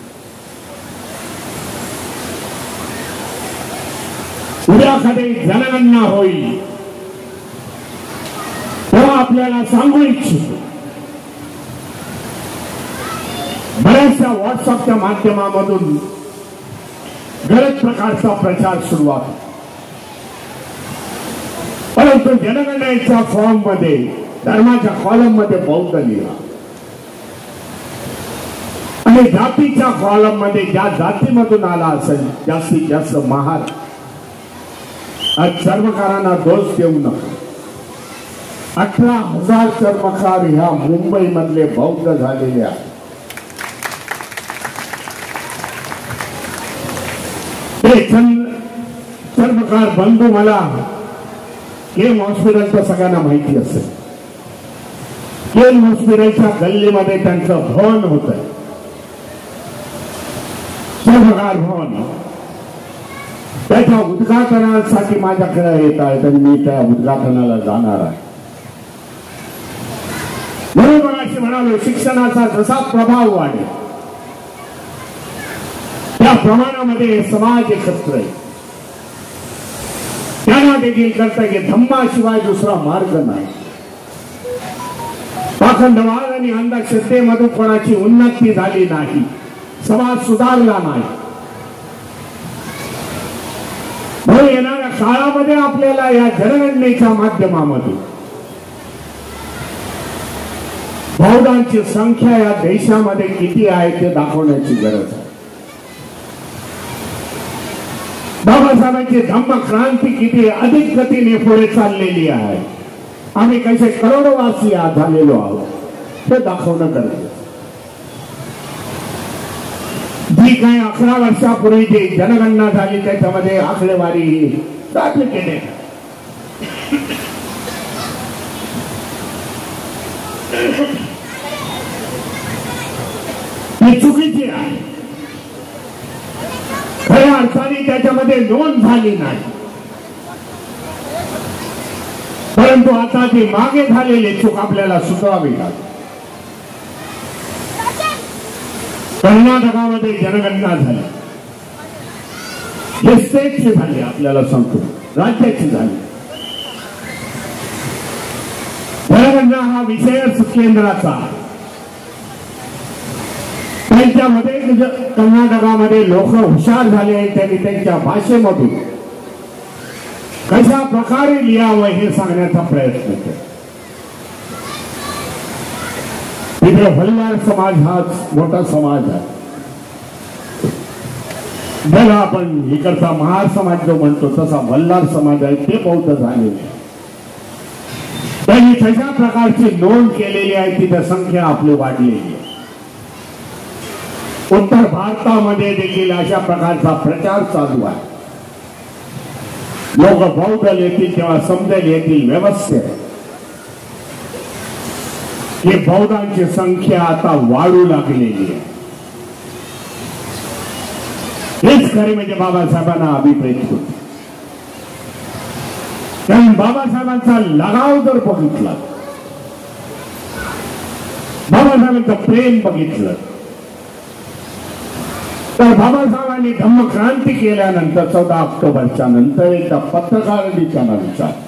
उद्याकडे जनगणना होईल तेव्हा आपल्याला सांगू इच्छितो, बऱ्याचशा व्हॉट्सअपच्या माध्यमामधून गलत प्रकारचा प्रचार सुरू आहे. परंतु जनगणनेच्या फॉर्म मध्ये धर्माच्या कॉलम मध्ये बौद्ध लिहा आणि जातीच्या कॉलम मध्ये ज्या जातीमधून आला असेल जास्तीत जास्त महार. आज चर्मकारांना दोष देऊ नका. 18,000 चर्मकार ह्या मुंबई मधले बौद्ध झालेले आहेत. ते चर्मकार बंधू मला केम हॉस्पिटलचं सगळ्यांना माहिती असेल. केम हॉस्पिटलच्या गल्लीमध्ये त्यांचं भवन होत, चर्मकार भवन. त्याच्या उद्घाटनासाठी माझ्याकडे येत आहेत आणि मी त्या उद्घाटनाला जाणार आहे. म्हणून मग अशी म्हणालो, शिक्षणाचा जसा प्रभाव वाढेल त्या प्रमाणामध्ये समाज एकत्र आहे. त्यांना देखील करता येईल. धम्माशिवाय दुसरा मार्ग नाही. पाखंडवाद आणि अंधश्रद्धेमधून कोणाची उन्नती झाली नाही, समाज सुधारला नाही. म्हणून येणाऱ्या काळामध्ये आपल्याला या जनगणनेच्या माध्यमामधून बौद्धांची संख्या या देशामध्ये किती आहे ते दाखवण्याची गरज आहे. बाबासाहेबांची धम्म क्रांती किती अधिक गतीने पुढे चाललेली आहे. आम्ही कसे करोडवासी झालेलो आहोत हे दाखवणं गरजेचं. जी काही 11 वर्षापूर्वी जी जनगणना झाली त्याच्यामध्ये आकडेवारी दाखल केले. ही चुकीची आहे. खऱ्या अर्थाने त्याच्यामध्ये नोंद झाली नाही. परंतु आता ती मागे झालेली चूक आपल्याला सुधारावी लागेल. कर्नाटकामध्ये जनगणना झाली, हे स्टेटची झाली, आपल्याला सांगतो राज्याची झाली. जनगणना हा विषयच केंद्राचा. त्यांच्यामध्ये कर्नाटकामध्ये लोक हुशार झाले. त्यांनी त्यांच्या भाषेमधून कशा प्रकारे लिहावं हे सांगण्याचा प्रयत्न केला. तिथे वल्लार समाज हा मोठा समाज आहे. ज्याला आपण इकडचा महार समाज जो म्हणतो तसा वल्लार समाज आहे, ते बौद्ध झाले. त्यांनी तशा प्रकारची नोंद केलेली आहे. तिथे संख्या आपली वाढलेली आहे. उत्तर भारतामध्ये देखील अशा प्रकारचा प्रचार चालू आहे. लोक बौद्ध येतील तेव्हा समजेल येतील व्यवस्थित की बौद्धांची संख्या आता वाढू लागलेली आहे. हेच खरे म्हणजे बाबासाहेबांना अभिप्रेत होते. कारण बाबासाहेबांचा लगाव जर बघितला, बाबासाहेबांचं प्रेम बघितलं, तर बाबासाहेबांनी धम्मक्रांती केल्यानंतर 14 ऑक्टोबरच्या नंतर एकदा पत्रकारांनी त्यांना विचारलं.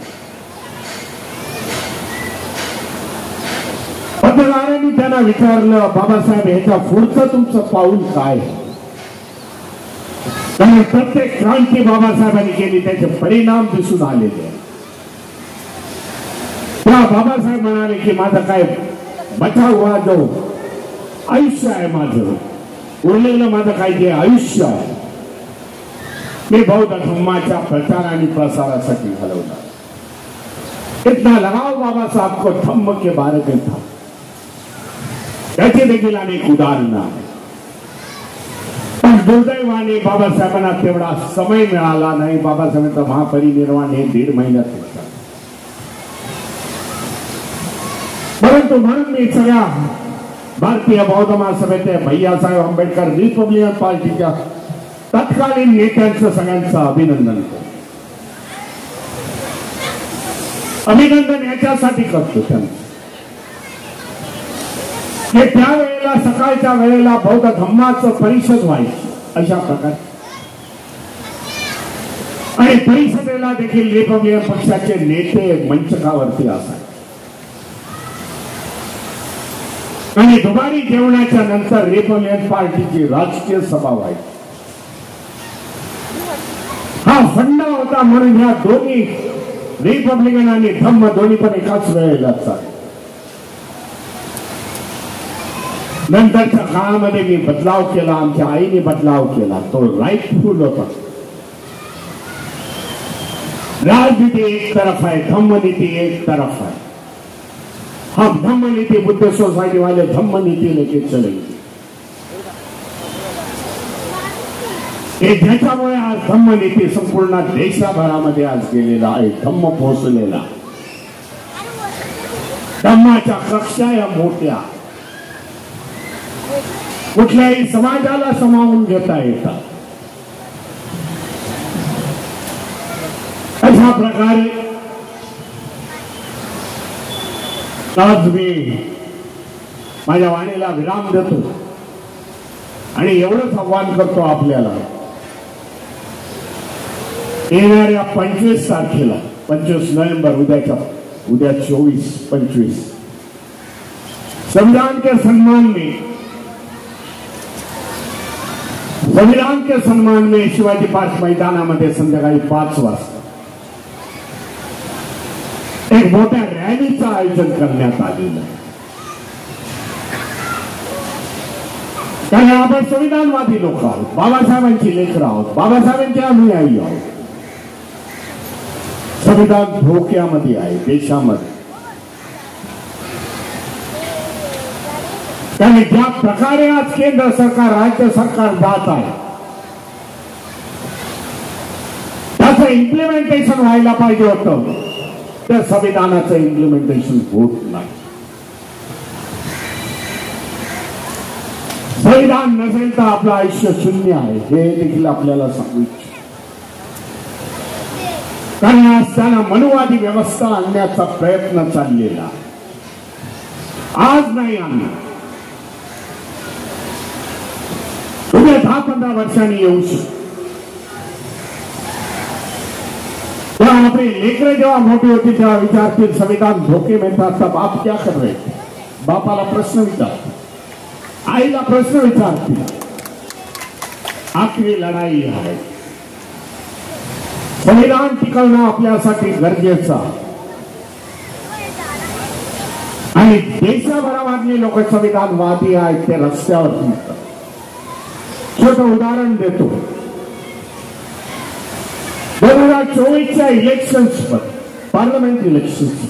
पत्रकारांनी त्यांना विचारलं, बाबासाहेब ह्याच्या पुढचं तुमचं पाऊल काय? कारण प्रत्येक क्रांती बाबासाहेबांनी केली त्याचे परिणाम दिसून आलेले. त्या बाबासाहेब म्हणाले की माझं काय बचाव हुआ जो आयुष्य आहे, माझं उरलेलं माझं काय जे आयुष्य आहे मी बौद्ध धर्माच्या प्रचार आणि प्रसारासाठी घालवलं. इतना लगाव बाबा साहब को धम्म के बारे में था. त्याचे देखील अनेक उदाहरणं आहेत. पण दुर्दैवाने बाबासाहेबांना तेवढा समय मिळाला नाही. बाबासाहेबांचं महापरिनिर्वाण हे 1.5 महिन्यात होतं. परंतु म्हणून मी सगळ्या भारतीय बौद्ध महासभेचे भैयासाहेब आंबेडकर रिपब्लिकन पार्टीच्या तत्कालीन नेत्यांचं सगळ्यांचं अभिनंदन करतो. अभिनंदन याच्यासाठी करतो त्यांचं की त्यावेळेला सकाळच्या वेळेला बौद्ध धम्माचं परिषद व्हायची अशा प्रकारे, आणि परिषदेला देखील रिपब्लिकन पक्षाचे नेते मंचकावरती असायचे. आणि दुपारी जेवणाच्या नंतर रिपब्लिकन पार्टीची राजकीय सभा व्हायची. हा फंडा होता म्हणून ह्या दोन्ही रिपब्लिकन आणि धम्म दोन्ही पण एकाच वेळेला चालले. नंतरच्या काळामध्ये मी बदलाव केला, आमच्या आईने बदलाव केला, तो राईटफुल होता. राजनीति एक तरफ है, धम्म नीति एक तरफ है. हम धम्म नीति बुद्ध सोसाइटी वाले धम्म नीति लेके चलेंगे. ज्याच्यामुळे आज धम्म नीति संपूर्ण देशभरामध्ये आज गेलेला आहे. धम्म पोहोचलेला, धम्माच्या कक्षा या मोठ्या, कुठल्याही समाजाला सामावून घेता येतात. अशा प्रकारे आज मी माझ्या वाणीला विराम देतो आणि एवढंच आव्हान करतो आपल्याला, येणाऱ्या 25 तारखेला, 25 नोव्हेंबर, उद्या 24-25 संविधान के सम्मान में शिवाजी पार्क मैदानामध्ये संध्याकाळी 5 वाजता एक मोठ्या रॅलीचं आयोजन करण्यात आलेलं आहे. कारण आपण संविधानवादी लोक आहोत, बाबासाहेबांची लेकरं आहोत, बाबासाहेबांचे अनुयायी आहोत. संविधान धोक्यामध्ये आहे देशामध्ये. त्याने ज्या प्रकारे आज केंद्र सरकार, राज्य सरकार जात आहे, त्याचं इम्प्लिमेंटेशन व्हायला पाहिजे होतं. त्या संविधानाचं इम्प्लिमेंटेशन होत नाही. संविधान नसेल तर आपलं आयुष्य शून्य आहे, हे देखील आपल्याला सांगू इच्छितो. कारण आज त्यांना मनुवादी व्यवस्था आणण्याचा प्रयत्न चाललेला. आज नाही आणला, उद्या 10-15 वर्षांनी येऊ शकतो. तेव्हा आपली लेकरं जेव्हा मोठी होती तेव्हा विचारतील संविधान धोके में था तब आप क्या कर रहे थे. बापाला प्रश्न विचारतील, आईला प्रश्न विचारतील. आपली लढाई आहे. संविधान टिकवणं आपल्यासाठी गरजेचं आहे. आणि देशभरामधले लोक संविधानवादी आहेत, ते रस्त्यावर निघतात. छोटं उदाहरण देतो. 2024च्या इलेक्शन्स, पार्लमेंट इलेक्शन्स,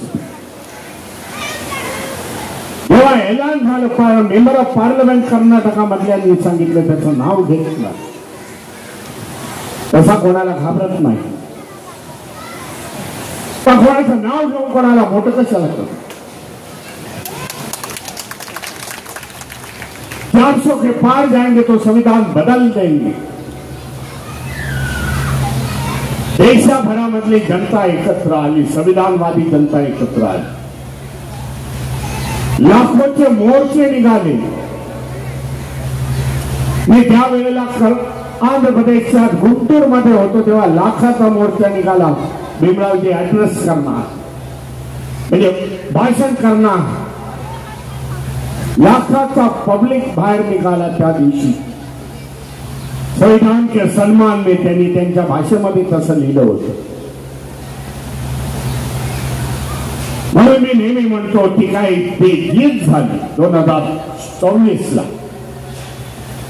जेव्हा ऐलान झालं, मेंबर ऑफ पार्लमेंट कर्नाटकामधल्यांनी सांगितलं त्याचं नाव घेतलं. तसा कोणाला घाबरत नाही. पण कोणाचं नाव घेऊन कोणाला मोठं कशाला करत. 400 के पार जाएंगे तो संविधान बदल देंगे. देशभरामधली जनता एकत्र आली, संविधानवादी जनता एकत्र आली. लाखोचे मोर्चे निघाले. मी त्यावेळेला आंध्र प्रदेशात गुंटूर मध्ये होतो तेव्हा लाखाचा मोर्चा निघाला. भीमरावजी ऍड्रेस करणार, म्हणजे भाषण करणार. लाखाचा पब्लिक बाहेर निघाला त्या दिवशी. संविधान के सम्मान में त्यांनी त्यांच्या भाषेमध्ये तसं लिहिलं होतं. म्हणून मी नेहमी म्हणतो की काय ते जीत झाली 2024ला.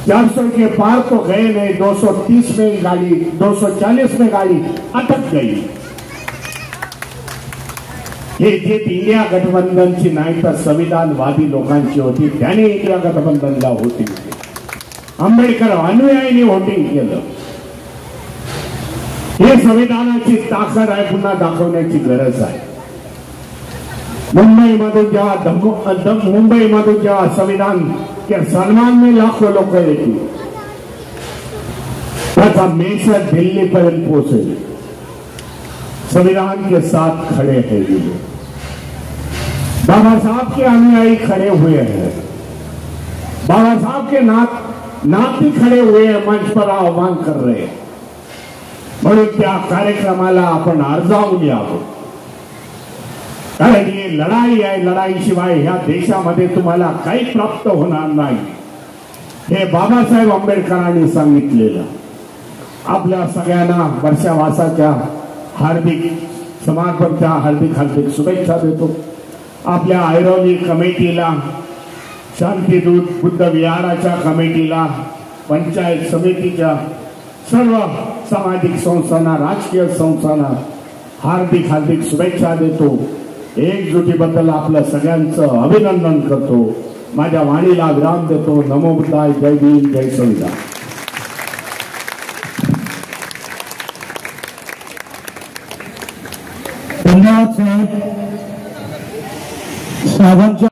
400 के पार तो गए नहीं, 230 में गाड़ी, 240 में गाड़ी अटक गई. हे जीत इंडिया गठबंधनची नाही तर संविधानवादी लोकांची होती. त्याने इंडिया गठबंधनला वोटिंग केलं. आंबेडकर अनुयायीने वोटिंग केलं. हे संविधानाची ताकद आहे, पुन्हा दाखवण्याची गरज आहे. मुंबईमधून जेव्हा संविधान के सम्मान में लाखों लोक येतील, त्याचा मेसेज दिल्लीपर्यंत पोहोचेल. संविधान के साथ खड़े हैं ये लोग. बाबा साहब के अनुयायी खड़े हुए हैं. बाबा साहब के नाती खड़े हुए हैं, मंच पर आह्वान कर रहे हैं, म्हणून त्या कार्यक्रमाला आपण अर्जावून यावं. कारण ही लढाई आहे, लढाईशिवाय ह्या देशामध्ये तुम्हाला काही प्राप्त होणार नाही, हे बाबासाहेब आंबेडकरांनी सांगितलेलं. आपल्या सगळ्यांना वर्षावासाच्या हार्दिक समारंभाच्या हार्दिक शुभेच्छा देतो. आपल्या ऐरोली कमिटीला, शांतीदूत बुद्ध विहाराच्या कमिटीला, पंचायत समितीच्या सर्व सामाजिक संस्थांना, राजकीय संस्थांना हार्दिक शुभेच्छा देतो. एकजुटीबद्दल आपल्या सगळ्यांचं अभिनंदन करतो. माझ्या वाणीला विराम देतो. नमो बुद्धाय. जय भीम, जय संविधान. धन्यवाद साहेब. साहेबांच्या